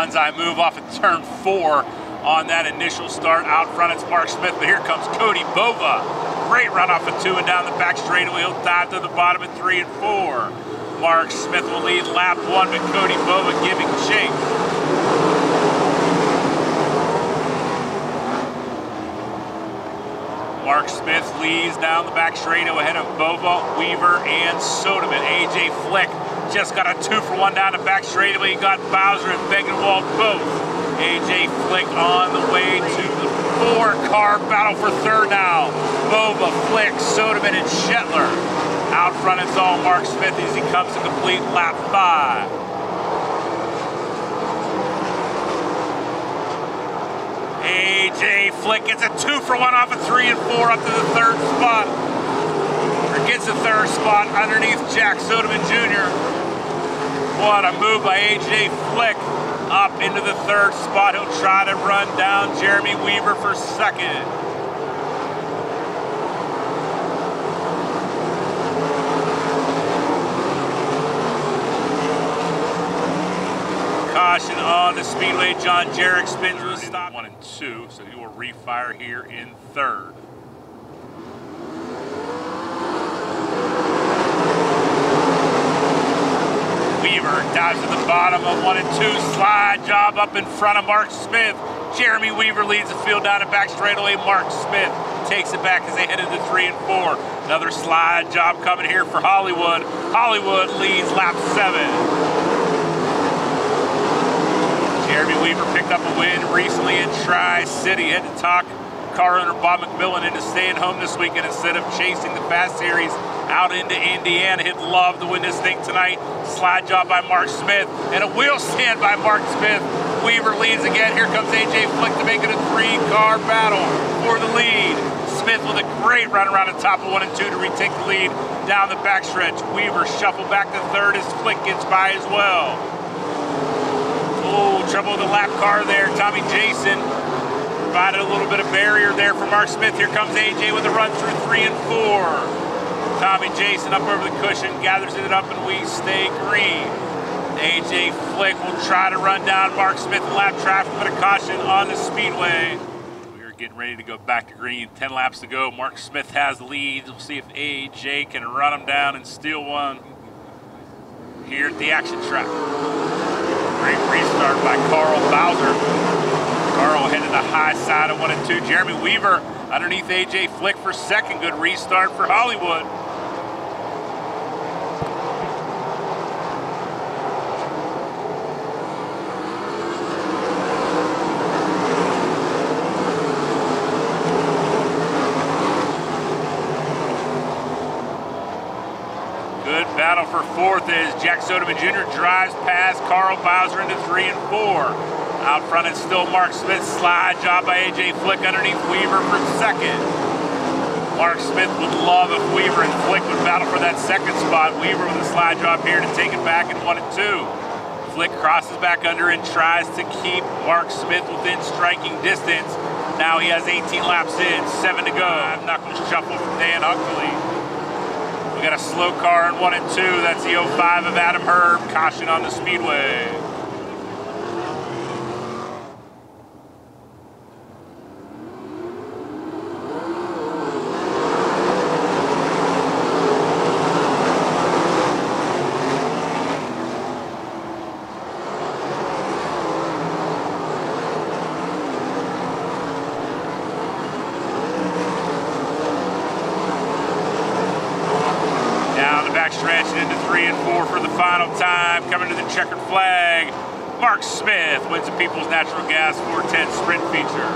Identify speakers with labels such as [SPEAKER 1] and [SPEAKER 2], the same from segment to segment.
[SPEAKER 1] bonsai move off of turn 4 on that initial start. Out front, it's Mark Smith, but here comes Cody Bova. Great run off of 2 and down the back straightaway. He'll dive to the bottom at 3 and 4. Mark Smith will lead lap 1, but Cody Bova giving chase. Mark Smith leads down the back straightaway ahead of Bova, Weaver, and Soderman. AJ Flick just got a 2-for-1 down the back straightaway. He got Bowser and Begenwald both. AJ Flick on the way to the 4-car battle for third now. Bova, Flick, Soderman, and Shetler. Out front, it's all Mark Smith as he comes to complete lap 5. AJ Flick gets a 2-for-1 off of 3 and 4 up to the 3rd spot. Or gets the 3rd spot underneath Jack Soderman Jr. What a move by AJ Flick. Up into the 3rd spot. He'll try to run down Jeremy Weaver for 2nd. Caution on the speedway. John Jarek spins with a stop. 1 and 2, so he will refire here in 3rd. Weaver dives to the bottom of 1 and 2. Slide job up in front of Mark Smith. Jeremy Weaver leads the field down the back straightaway. Mark Smith takes it back as they head into 3 and 4. Another slide job coming here for Hollywood. Hollywood leads lap 7. Jeremy Weaver picked up a win recently in Tri-City. Had to talk car owner Bob McMillan into staying home this weekend instead of chasing the Fast Series out into Indiana. He'd love to win this thing tonight. Slide job by Mark Smith and a wheel stand by Mark Smith. Weaver leads again. Here comes AJ Flick to make it a 3-car battle for the lead. Smith with a great run around the top of 1 and 2 to retake the lead down the backstretch. Weaver shuffled back to 3rd as Flick gets by as well. Oh, trouble with the lap car there. Tommy Jason provided a little bit of barrier there for Mark Smith. Here comes AJ with a run through 3 and 4. Tommy Jason up over the cushion, gathers it up, and we stay green. AJ Flick will try to run down Mark Smith in lap traffic, but a caution on the speedway. We are getting ready to go back to green. 10 laps to go. Mark Smith has the lead. We'll see if AJ can run him down and steal one here at the action track. Great restart by Carl Bowser. Carl headed the high side of 1 and 2. Jeremy Weaver underneath AJ Flick for 2nd. Good restart for Hollywood. Good battle for 4th as Jack Soderman Jr. drives past Carl Bowser into 3 and 4. Out front, it's still Mark Smith. Slide job by AJ Flick underneath Weaver for 2nd. Mark Smith would love if Weaver and Flick would battle for that 2nd spot. Weaver with a slide job here to take it back in 1 and 2. Flick crosses back under and tries to keep Mark Smith within striking distance. Now he has 18 laps in, 7 to go. Knuckle shuffle from Dan Hunkley. We got a slow car in 1 and 2. That's the 05 of Adam Herb. Caution on the speedway. Stretch into 3 and 4 for the final time. Coming to the checkered flag, Mark Smith wins the People's Natural Gas 410 Sprint feature.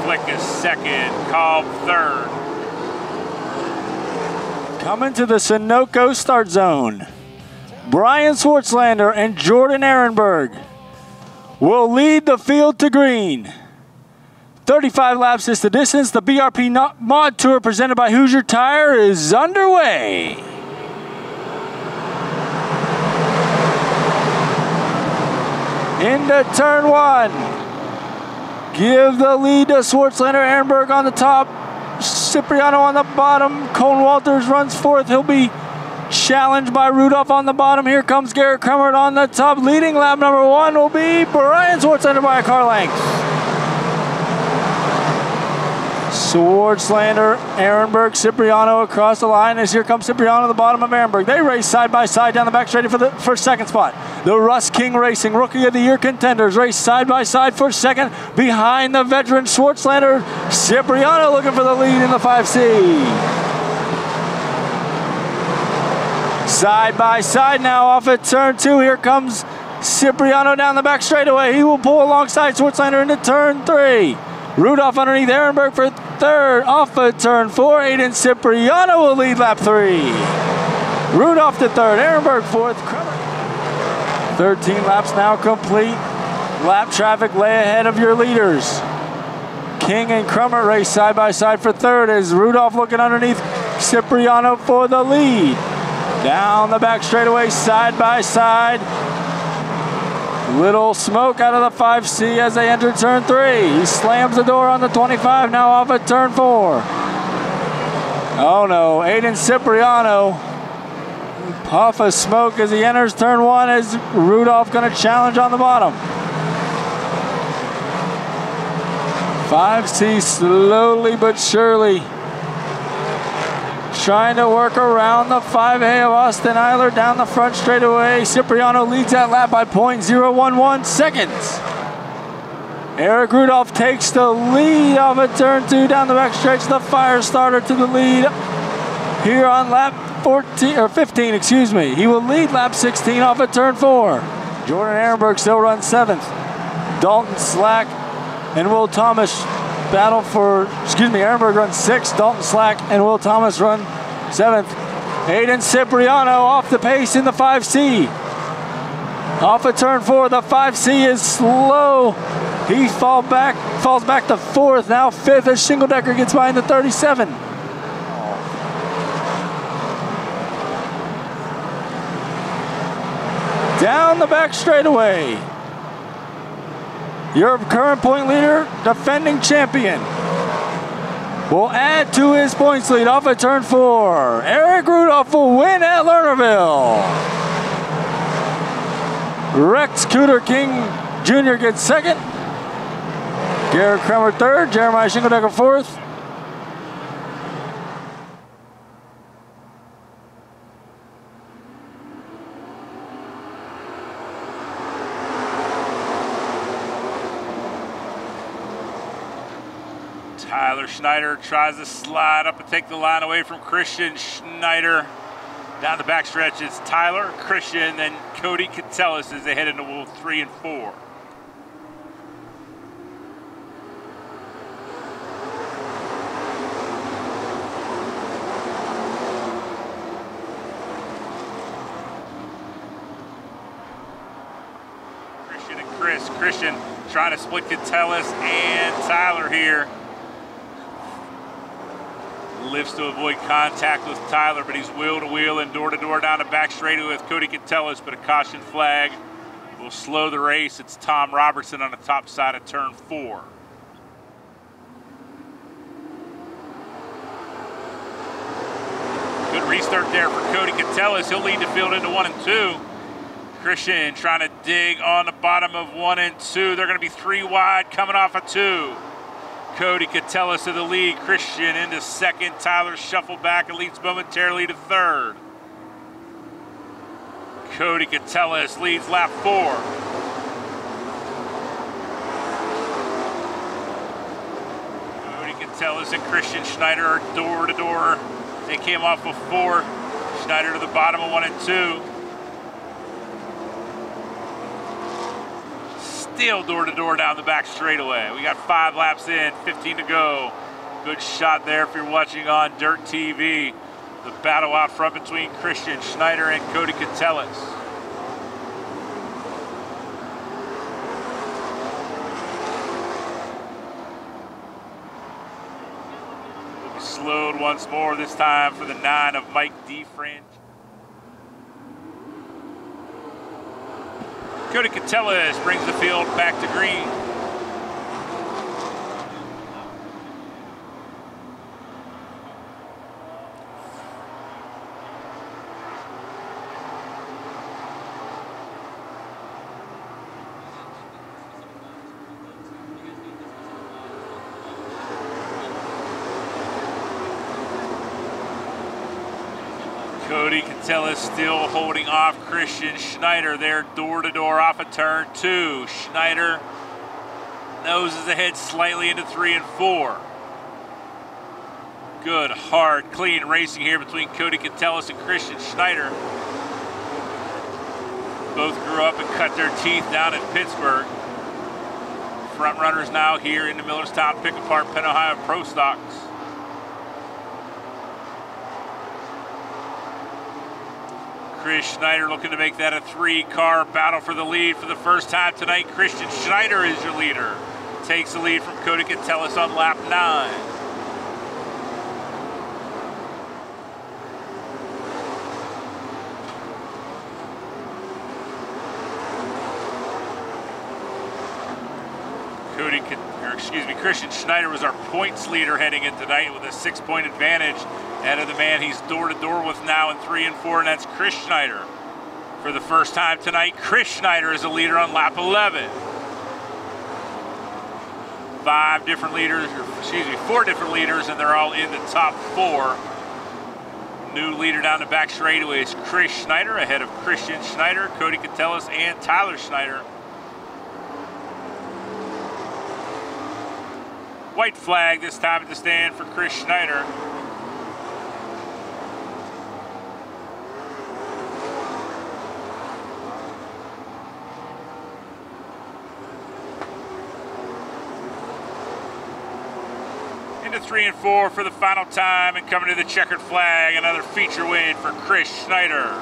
[SPEAKER 1] Flick is 2nd, Cobb 3rd.
[SPEAKER 2] Coming to the Sunoco start zone, Brian Swartzlander and Jordan Ehrenberg will lead the field to green. 35 laps is the distance. The BRP Mod Tour presented by Hoosier Tire is underway. Into turn 1. Give the lead to Swartzlander. Ehrenberg on the top. Cipriano on the bottom. Colin Walters runs 4th. He'll be challenged by Rudolph on the bottom. Here comes Garrett Krumert on the top. Leading lap number 1 will be Brian Swartzlander by a car length. Swartzlander, Ehrenberg, Cipriano across the line as here comes Cipriano at the bottom of Ehrenberg. They race side by side down the back straight for second spot. The Russ King Racing Rookie of the Year contenders race side by side for second behind the veteran Swartzlander. Cipriano looking for the lead in the 5C. Side by side now off at turn 2. Here comes Cipriano down the back straightaway. He will pull alongside Swartzlander into turn 3. Rudolph underneath Ehrenberg for third. Off at turn 4. Aiden Cipriano will lead lap 3. Rudolph to third. Ehrenberg fourth. 13 laps now complete. Lap traffic lay ahead of your leaders. King and Krumert race side by side for third as Rudolph looking underneath Cipriano for the lead. Down the back straightaway, side by side. Little smoke out of the 5C as they enter turn 3. He slams the door on the 25, now off at turn 4. Oh no, Aiden Cipriano. Puff of smoke as he enters turn 1 as Rudolph gonna challenge on the bottom. 5C slowly but surely trying to work around the 5A of Austin Eiler down the front straightaway. Cipriano leads that lap by 0.011 seconds. Eric Rudolph takes the lead off at turn 2 down the back stretch. The fire starter to the lead here on lap 15, excuse me. He will lead lap 16 off at turn 4. Jordan Ehrenberg still runs 7th. Dalton Slack and Will Thomas battle for, Ehrenberg runs 6th, Dalton Slack and Will Thomas run 7th. Aiden Cipriano off the pace in the 5C. Off of turn 4, the 5C is slow. He falls back to 4th, now 5th as Shingledecker gets by in the 37. Down the back straightaway. Your current point leader, defending champion, will add to his points lead off of turn 4. Eric Rudolph will win at Lernerville. Rex Cooter King Jr. gets 2nd. Garrett Krumert 3rd. Jeremiah Shingledecker 4th.
[SPEAKER 1] Tyler Schneider tries to slide up and take the line away from Christian Schneider. Down the backstretch, it's Tyler, Christian, then Cody Catellus as they head into Wolf 3 and 4. Christian and Chris. Christian trying to split Catellus and Tyler here. Lifts to avoid contact with Tyler, but he's wheel-to-wheel and door-to-door down the back straightaway with Cody Catellus, but a caution flag will slow the race. It's Tom Robertson on the top side of turn 4. Good restart there for Cody Catellus. He'll lead the field into 1 and 2. Christian trying to dig on the bottom of 1 and 2. They're going to be 3 wide coming off of 2. Cody Catellus to the lead, Christian into 2nd, Tyler shuffled back and leads momentarily to 3rd. Cody Catellus leads lap 4. Cody Catellus and Christian Schneider are door to door. They came off of 4. Schneider to the bottom of 1 and 2. Still door-to-door down the back straightaway. We got 5 laps in, 15 to go. Good shot there if you're watching on Dirt TV. The battle out front between Christian Schneider and Cody Catellus. Will be slowed once more, this time for the 9 of Mike DeFranch. Cody Catellus brings the field back to green. Catella still holding off Christian Schneider there, door-to-door off of turn 2. Schneider noses ahead slightly into 3 and 4. Good, hard, clean racing here between Cody Catella and Christian Schneider. Both grew up and cut their teeth down in Pittsburgh. Front runners now here in the Millerstown Pic-A-Part Penn, Ohio Pro Stocks. Chris Schneider looking to make that a 3-car battle for the lead for the first time tonight. Christian Schneider is your leader. Takes the lead from Cody Catella on lap 9. Christian Schneider was our points leader heading in tonight with a 6-point advantage ahead of the man he's door-to-door with now in 3 and 4, and that's Chris Schneider. For the first time tonight, Chris Schneider is a leader on lap 11. 4 different leaders, and they're all in the top 4. New leader down the back straightaway is Chris Schneider ahead of Christian Schneider, Cody Catella, and Tyler Schneider. White flag this time at the stand for Chris Schneider. Into 3 and 4 for the final time, and coming to the checkered flag, another feature win for Chris Schneider.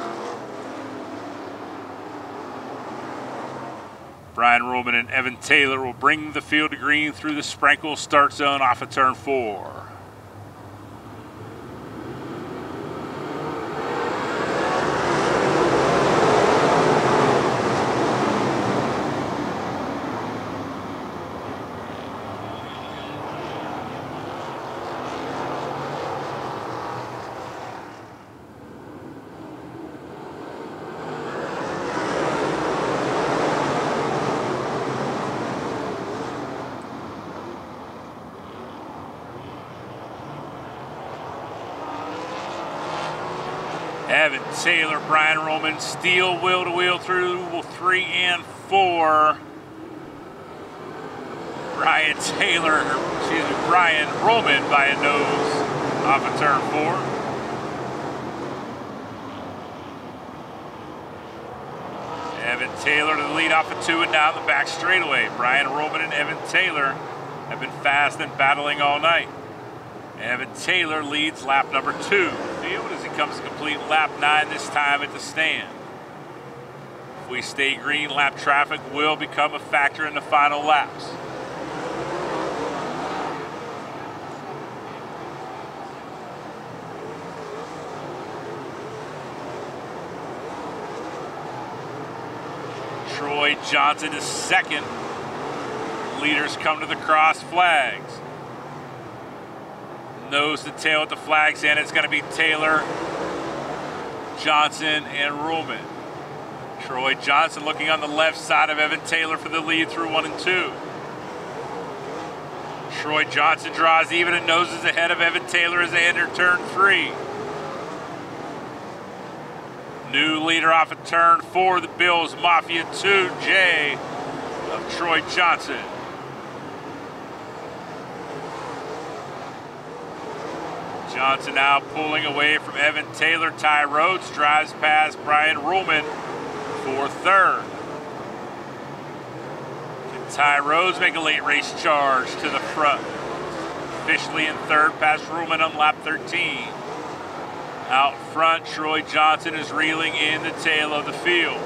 [SPEAKER 1] Brian Roman and Evan Taylor will bring the field to green through the Sprinkle start zone off of turn 4. Evan Taylor, Brian Roman, steel wheel-to-wheel through 3 and 4. Brian Roman by a nose off of turn 4. Evan Taylor to the lead off of 2 and down the back straightaway. Brian Roman and Evan Taylor have been fast and battling all night. Evan Taylor leads lap number 2. Field as he comes to complete lap 9 this time at the stand. If we stay green, lap traffic will become a factor in the final laps. Troy Johnson is second. Leaders come to the cross flags. Nose to tail at the flags, and it's going to be Taylor, Johnson, and Roman. Troy Johnson looking on the left side of Evan Taylor for the lead through 1 and 2. Troy Johnson draws even and noses ahead of Evan Taylor as they enter turn 3. New leader off of turn 4, the Bills Mafia 2J of Troy Johnson. Johnson now pulling away from Evan Taylor. Ty Rhodes drives past Brian Roman for 3rd. Can Ty Rhodes make a late race charge to the front? Officially in 3rd past Roman on lap 13. Out front, Troy Johnson is reeling in the tail of the field.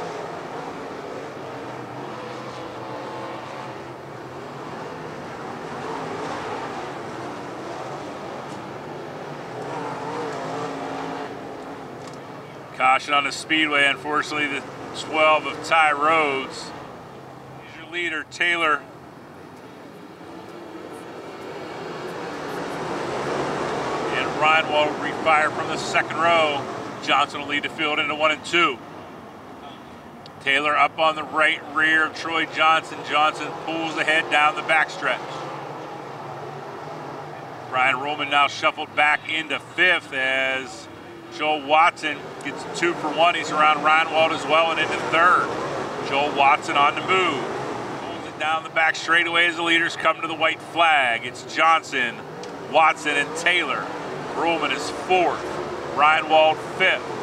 [SPEAKER 1] Caution on the speedway, unfortunately, the 12 of Ty Rhodes. He's your leader, Taylor. And Ryan will refire from the 2nd row. Johnson will lead the field into 1 and 2. Taylor up on the right rear of Troy Johnson. Johnson pulls ahead down the backstretch. Brian Roman now shuffled back into 5th as Joel Watson gets 2 for 1. He's around Reinwald as well and into third. Joel Watson on the move. Pulls it down the back straightaway as the leaders come to the white flag. It's Johnson, Watson, and Taylor. Ruhlman is 4th. Reinwald 5th.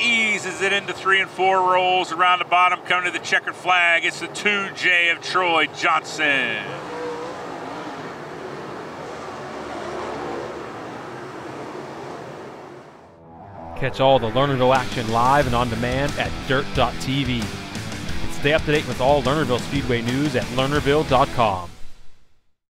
[SPEAKER 1] Eases it into 3 and 4, rolls around the bottom, coming to the checkered flag. It's the 2J of Troy Johnson.
[SPEAKER 3] Catch all the Lernerville action live and on demand at dirt.tv. And stay up to date with all Lernerville Speedway news at lernerville.com.